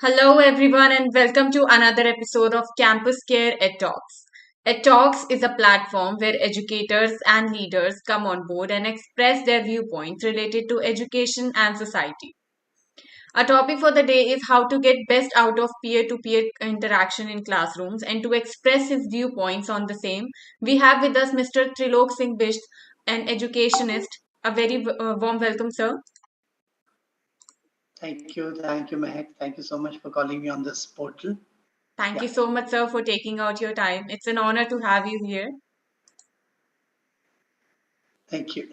Hello, everyone, and welcome to another episode of Campus Care Ed Talks. Ed Talks is a platform where educators and leaders come on board and express their viewpoints related to education and society. Our topic for the day is how to get best out of peer to peer interaction in classrooms, and to express his viewpoints on the same, we have with us Mr. Trilok Singh Bist, an educationist. A very warm welcome, sir. Thank you, Mehak. Thank you so much for calling me on this portal. Thank Yeah, you so much, sir, for taking out your time. It's an honor to have you here. thank you.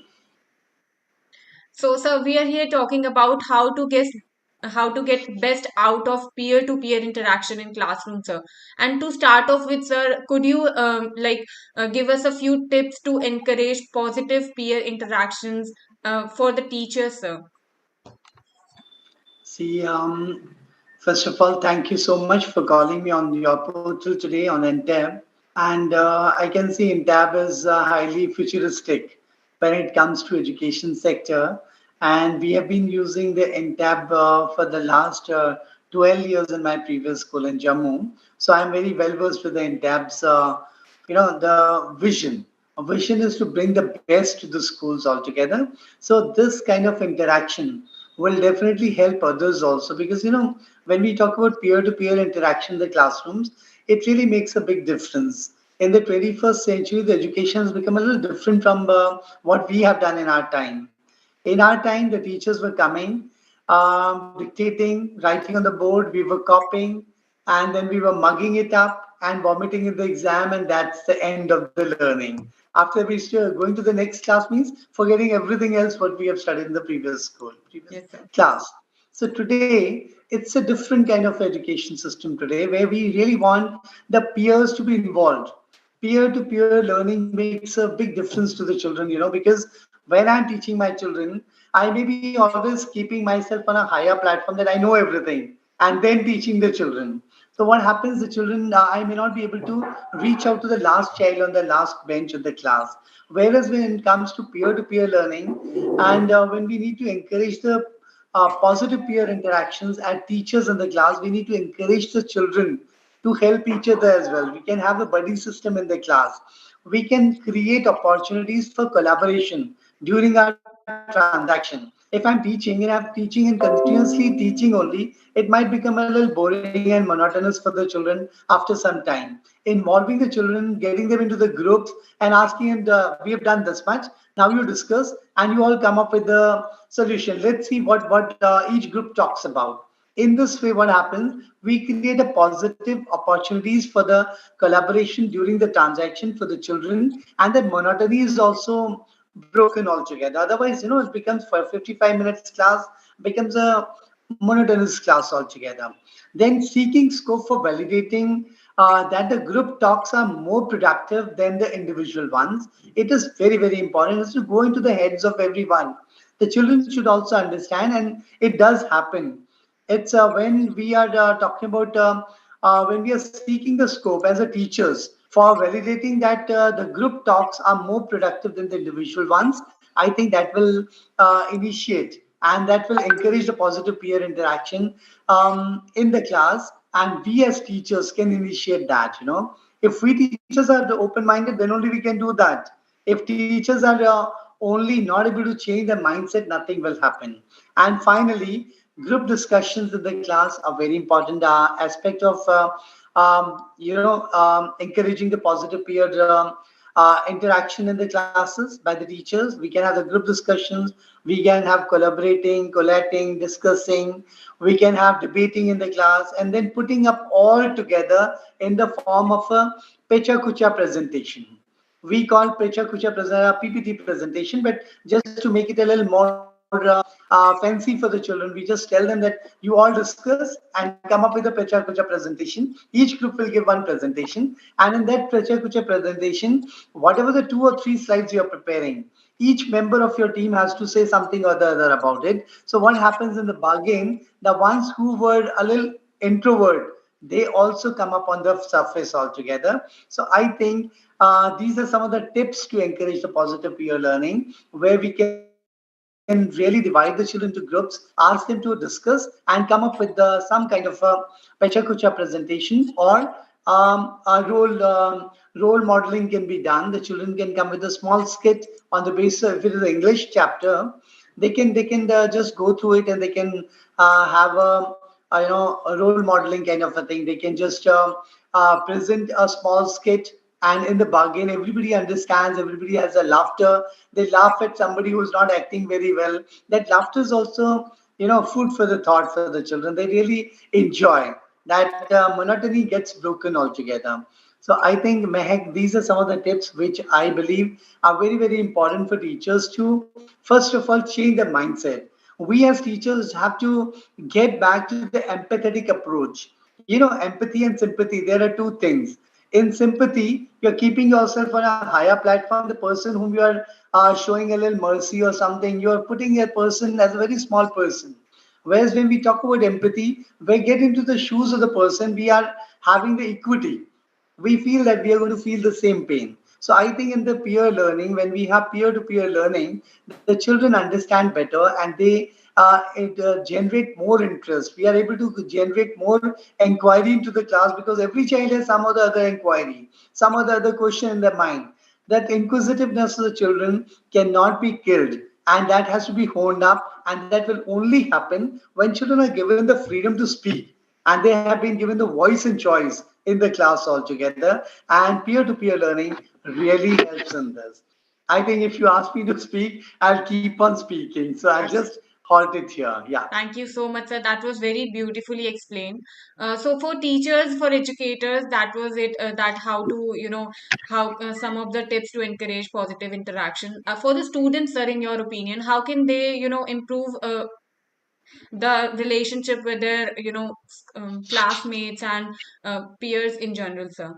So, sir, we are here talking about how to get best out of peer-to-peer interaction in classroom, sir. And to start off with, sir, could you give us a few tips to encourage positive peer interactions for the teachers, sir? See, first of all, thank you so much for calling me on your portal today on NTAB. And I can see NTAB is highly futuristic when it comes to education sector. And we have been using the NTAB for the last 12 years in my previous school in Jammu. So I'm very well versed with the NTAB's, the vision. A vision is to bring the best to the schools altogether. So this kind of interaction will definitely help others also because when we talk about peer-to-peer interaction in the classrooms, it really makes a big difference. In the 21st century, the education has become a little different from what we have done in our time. In our time, the teachers were coming, dictating, writing on the board, we were copying, and then we were mugging it up and vomiting in the exam, and that's the end of the learning. After we still going to the next class means forgetting everything else what we have studied in the previous school, previous Yes, sir. class. So today, it's a different kind of education system today where we really want the peers to be involved. Peer-to-peer learning makes a big difference to the children, because when I'm teaching my children, I may be always keeping myself on a higher platform that I know everything and then teaching the children. So what happens, the children, I may not be able to reach out to the last child on the last bench of the class. Whereas when it comes to peer-to-peer learning, and when we need to encourage the positive peer interactions at teachers in the class, we need to encourage the children to help each other as well. We can have a buddy system in the class. We can create opportunities for collaboration during our transaction. If I'm teaching and I'm teaching and continuously teaching only, it might become a little boring and monotonous for the children after some time. Involving the children, getting them into the groups and asking them, we have done this much, now you discuss and you all come up with the solution. Let's see what each group talks about. In this way, what happens, we create a positive opportunities for the collaboration during the transaction for the children, and that monotony is also broken altogether. Otherwise, it becomes for 55 minutes class becomes a monotonous class altogether. Then seeking scope for validating that the group talks are more productive than the individual ones. It is very, very important. It's to go into the heads of everyone. The children should also understand, and it does happen. It's when we are talking about when we are seeking the scope as a teachers for validating that the group talks are more productive than the individual ones. I think that will initiate and that will encourage the positive peer interaction in the class. And we as teachers can initiate that. If we teachers are open-minded, then only we can do that. If teachers are only not able to change their mindset, nothing will happen. And finally, group discussions in the class are very important aspect of encouraging the positive peer interaction in the classes by the teachers. We can have the group discussions, we can have collaborating, collating, discussing, we can have debating in the class, and then putting up all together in the form of a pecha kucha presentation. We call PPT presentation, but just to make it a little more fancy for the children, we just tell them that you all discuss and come up with a Pecha Kucha presentation. Each group will give one presentation, and in that Pecha Kucha presentation, whatever the 2 or 3 slides you are preparing, each member of your team has to say something or the other about it. So what happens in the bargain, the ones who were a little introvert, they also come up on the surface altogether. So I think these are some of the tips to encourage the positive peer learning, where we can can really divide the children into groups, ask them to discuss, and come up with some kind of a pecha kucha presentation, or a role modeling can be done. The children can come with a small skit on the basis of, if it is an English chapter, they can just go through it, and they can have a role modeling kind of a thing. They can just present a small skit, and in the bargain, everybody understands, everybody has a laughter. They laugh at somebody who's not acting very well. That laughter is also, food for the thought for the children. They really enjoy that. Monotony gets broken altogether. So I think, Mehak, these are some of the tips which I believe are very, very important for teachers to, first of all, change their mindset. We as teachers have to get back to the empathetic approach. Empathy and sympathy, there are two things. In sympathy, you're keeping yourself on a higher platform. The person whom you are showing a little mercy or something, you're putting a person as a very small person. Whereas when we talk about empathy, we get into the shoes of the person, we are having the equity. We feel that we are going to feel the same pain. So I think in the peer learning, when we have peer-to-peer learning, the children understand better, and they generate more interest. We are able to generate more inquiry into the class, because every child has some or the other inquiry, some or the other question in their mind. That inquisitiveness of the children cannot be killed, and that has to be honed up, and that will only happen when children are given the freedom to speak, and they have been given the voice and choice in the class altogether. And peer-to-peer learning really helps in this. I think if you ask me to speak, I'll keep on speaking. So I'll just halt it here. Yeah. Thank you so much, sir. That was very beautifully explained. So for teachers, for educators, that was it. That how to, how some of the tips to encourage positive interaction. For the students, sir, in your opinion, how can they, improve the relationship with their, classmates and peers in general, sir?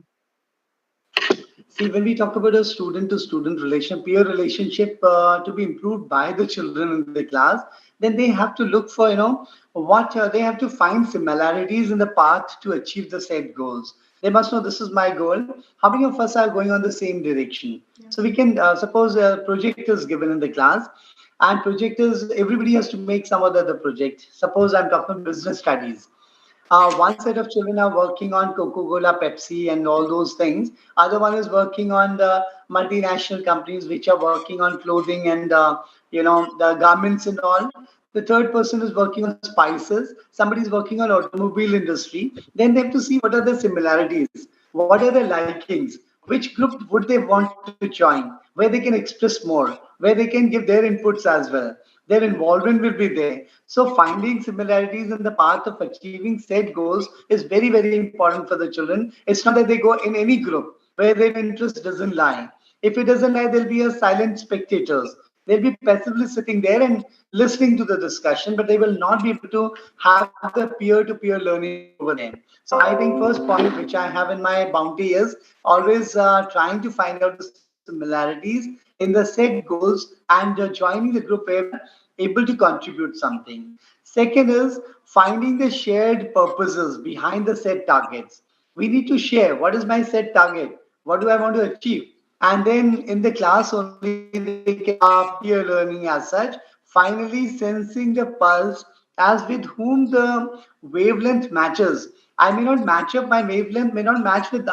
See, when we talk about a student to student relation, peer relationship to be improved by the children in the class, then they have to look for, what they have to find similarities in the path to achieve the set goals. They must know this is my goal. How many of us are going on the same direction? So we can suppose a project is given in the class, and project is, everybody has to make some other project. Suppose I'm talking business studies. One set of children are working on Coca-Cola, Pepsi, and all those things. Other one is working on the multinational companies which are working on clothing and the garments and all. The third person is working on spices. Somebody is working on automobile industry. Then they have to see what are the similarities, what are the likings, which group would they want to join, where they can express more, where they can give their inputs as well. Their involvement will be there. So finding similarities in the path of achieving said goals is very, very important for the children. It's not that they go in any group where their interest doesn't lie. If it doesn't lie, there'll be a silent spectators. They'll be passively sitting there and listening to the discussion, but they will not be able to have the peer-to-peer learning over there. So I think first point which I have in my bounty is always trying to find out the similarities in the set goals, and joining the group where we are able to contribute something. Second is finding the shared purposes behind the set targets. We need to share what is my set target, what do I want to achieve, and then in the class only they can peer learning as such. Finally, sensing the pulse as with whom the wavelength matches. I may not match up, my wavelength may not match with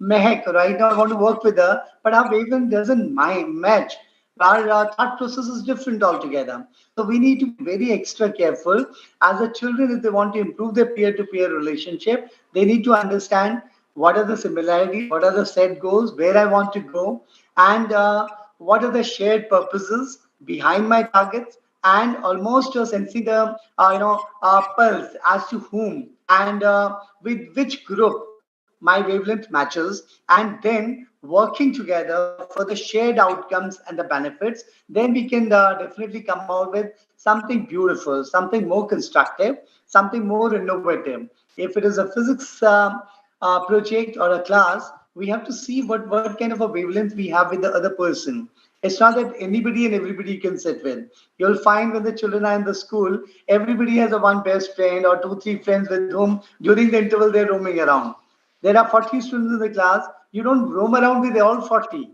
Mehak. Right now, I want to work with her, but our wavelength doesn't match. Our thought process is different altogether. So we need to be very extra careful. As the children, if they want to improve their peer-to-peer relationship, they need to understand what are the similarities, what are the set goals, where I want to go, and what are the shared purposes behind my targets, and almost sensing the pulse as to whom and with which group my wavelength matches, and then working together for the shared outcomes and the benefits. Then we can definitely come out with something beautiful, something more constructive, something more innovative. If it is a physics project or a class, we have to see what kind of a wavelength we have with the other person. It's not that anybody and everybody you can sit with. You'll find when the children are in the school, everybody has a one best friend or two, three friends with whom during the interval they're roaming around. There are 40 students in the class. You don't roam around with all 40.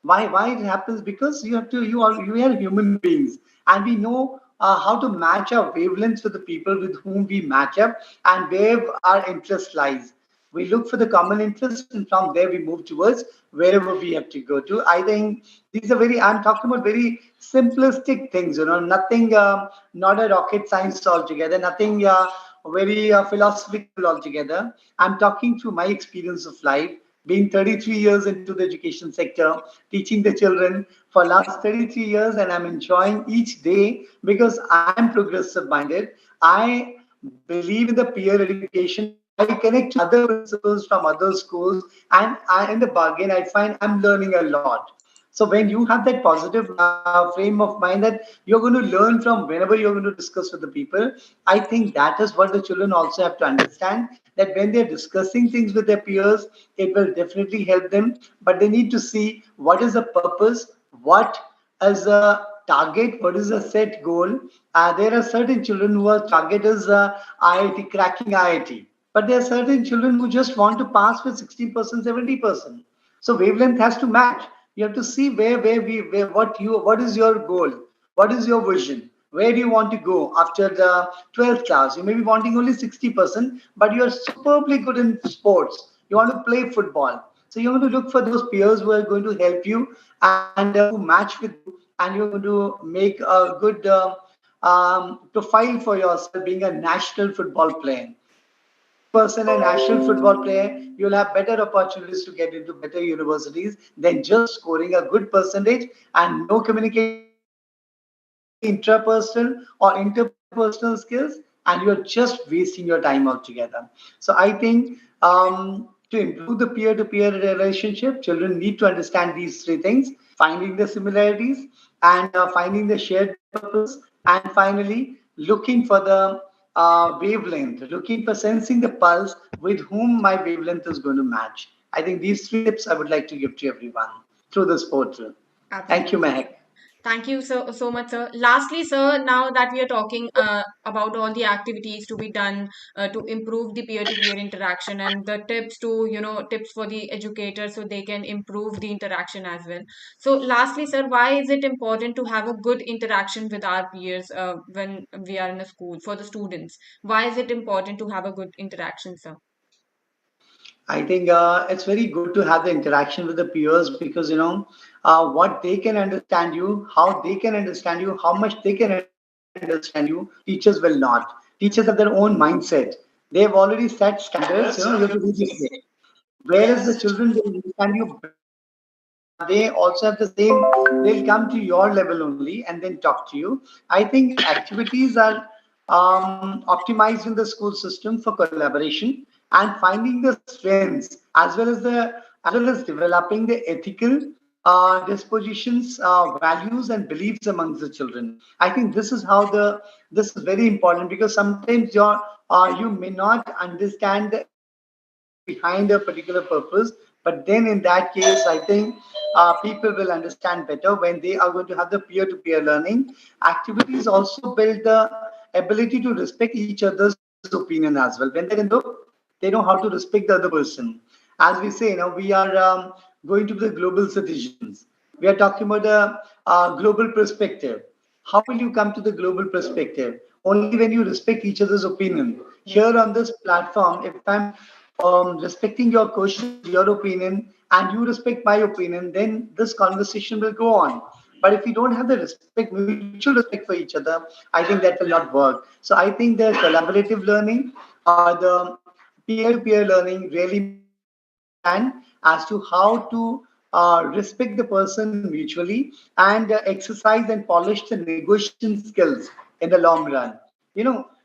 Why it happens? Because you have to you are human beings, and we know how to match our wavelengths with the people with whom we match up and where our interest lies. We look for the common interest, and from there we move towards wherever we have to go to. I think these are very, I'm talking about very simplistic things, nothing, not a rocket science altogether, nothing very philosophical altogether. I'm talking through my experience of life, being 33 years into the education sector, teaching the children for last 33 years, and I'm enjoying each day because I'm progressive minded. I believe in the peer education. I connect to other principals from other schools, and in the bargain, I find I'm learning a lot. So when you have that positive frame of mind that you're going to learn from whenever you're going to discuss with the people, I think that is what the children also have to understand, that when they're discussing things with their peers, it will definitely help them. But they need to see what is the purpose, what as a target, what is a set goal. There are certain children who are target is IIT, cracking IIT. But there are certain children who just want to pass with 60%, 70%. So wavelength has to match. You have to see where what is your goal, what is your vision, where do you want to go after the 12th class. You may be wanting only 60%, but you are superbly good in sports. You want to play football. So you want to look for those peers who are going to help you and who match with you, and you're going to make a good profile for yourself being a national football player. If you're a good person, a national football player, you'll have better opportunities to get into better universities than just scoring a good percentage and no communication skills, no intrapersonal or interpersonal skills, and you're just wasting your time altogether. So I think to improve the peer-to-peer relationship, children need to understand these three things: finding the similarities, and finding the shared purpose, and finally looking for the wavelength, looking for sensing the pulse with whom my wavelength is going to match. I think these three tips I would like to give to everyone through this portal. Thank you, Absolutely. Mehak. Thank you so much, sir. Lastly, sir, now that we are talking about all the activities to be done to improve the peer-to-peer interaction and the tips to, tips for the educators so they can improve the interaction as well. So, lastly, sir, why is it important to have a good interaction with our peers when we are in a school for the students? Why is it important to have a good interaction, sir? I think it's very good to have the interaction with the peers because what they can understand you, how they can understand you, how much they can understand you. Teachers will not. Teachers have their own mindset. They have already set standards. You have to do this way. Whereas the children will understand you better. They also have the same, they'll come to your level only and then talk to you. I think activities are optimized in the school system for collaboration and finding the strengths as well as developing the ethical dispositions, values, and beliefs amongst the children. I think this is how the this is very important because sometimes you may not understand the intention behind a particular purpose, but then in that case, I think people will understand better when they are going to have the peer-to-peer learning. Activities also build the ability to respect each other's opinion as well. When they're in the group, they know how to respect the other person. As we say, we are going to be the global citizens. We are talking about a global perspective. How will you come to the global perspective? Only when you respect each other's opinion. Yes. Here on this platform, if I'm respecting your questions, your opinion, and you respect my opinion, then this conversation will go on. But if we don't have the respect, mutual respect for each other, I think that will not work. So I think the collaborative learning, the peer-to-peer learning really makes us understand as to how to respect the person mutually and exercise and polish the negotiation skills in the long run.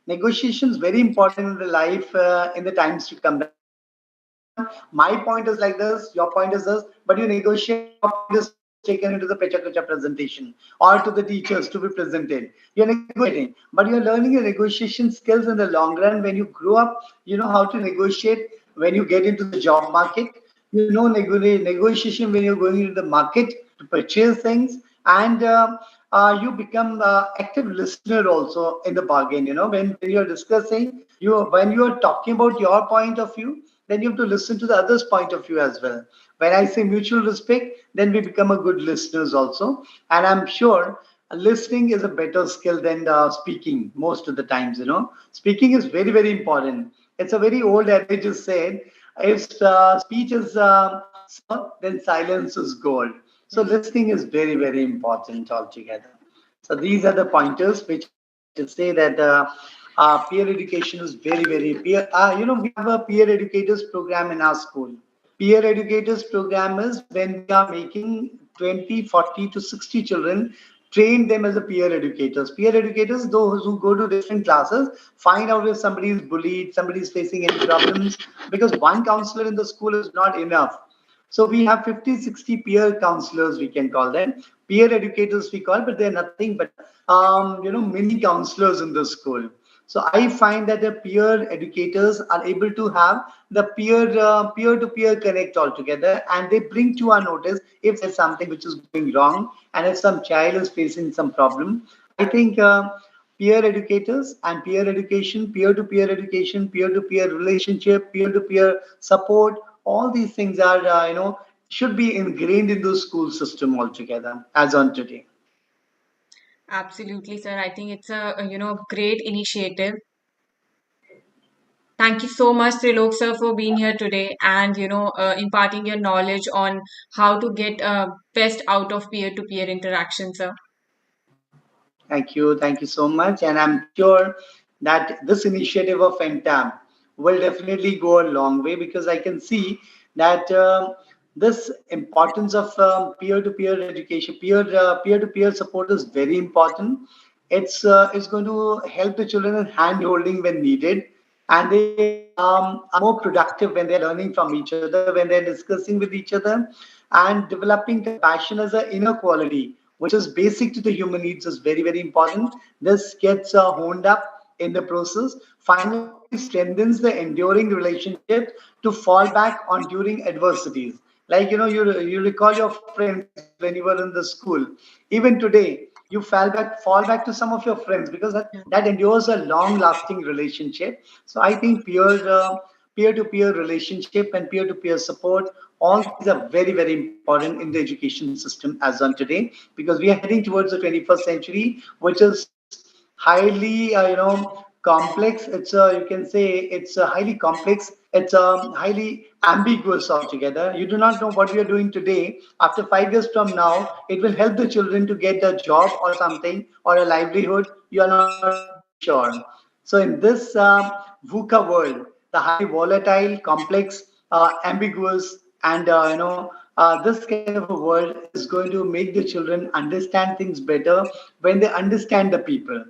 Negotiation is very important in the life in the times to come. Rather than sitting down, my point is like this, your point is this, but you negotiate and your point is taken into the Pecha presentation or to the teachers to be presented. You're negotiating, but you're learning your negotiation skills in the long run. When you grow up, you know how to negotiate when you get into the job market. You know negotiation when you're going into the market to purchase things, and you become active listener also in the bargain. When you're discussing, when you're talking about your point of view, then you have to listen to the other's point of view as well. When I say mutual respect, then we become a good listeners also. And I'm sure listening is a better skill than speaking most of the times. Speaking is very, very important. It's a very old adage is said, if speech is silver, then silence is gold. So listening is very, very important altogether. So these are the pointers which I would like to say that peer education is very, very peer. We have a peer educators program in our school. Peer educators program is when we are making 20, 40 to 60 children, train them as a peer educators. Peer educators, those who go to different classes, find out if somebody is bullied, somebody is facing any problems, because one counselor in the school is not enough. So we have 50, 60 peer counselors, we can call them. Peer educators we call, but they're nothing but, mini counselors in the school. So I find that the peer educators are able to have the peer to peer connect altogether, and they bring to our notice if there's something which is going wrong, and if some child is facing some problem. I think peer educators and peer education, peer to peer relationship, peer to peer support, all these things are should be ingrained in the school system altogether as on today. Absolutely, sir. I think it's a great initiative. Thank you so much, Trilok sir, for being here today and imparting your knowledge on how to get best out of peer-to-peer interaction, sir. Thank you so much, and I'm sure that this initiative of NTAM will definitely go a long way, because I can see that this importance of peer-to-peer education, peer-to-peer support is very important. It's going to help the children in hand holding when needed, and they are more productive when they're learning from each other, when they're discussing with each other, and developing compassion as an inner quality, which is basic to the human needs, is very, very important. This gets honed up in the process. Finally, strengthens the enduring relationship to fall back on during adversities. Like, you recall your friends when you were in the school. Even today, you fall back to some of your friends, because that endures a long lasting relationship. So I think peer to peer relationship and peer to peer support, all these are very, very important in the education system as on today, because we are heading towards the 21st century, which is highly complex. You can say it's highly complex. It's highly ambiguous altogether. You do not know what we are doing today. After 5 years from now, it will help the children to get a job or something or a livelihood. You are not very sure. So in this VUCA world, the highly volatile, complex, ambiguous, and this kind of a world is going to make the children understand things better when they understand the people.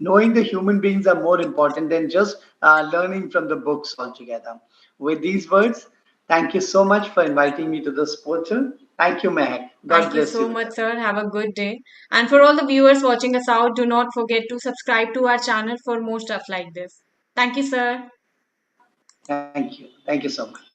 Knowing the human beings are more important than just learning from the books altogether. With these words, thank you so much for inviting me to this portal. Thank you, Mehak. God Thank you bless so you with much, that. sir. Have a good day. And for all the viewers watching us out, do not forget to subscribe to our channel for more stuff like this. Thank you, sir. Thank you. Thank you so much.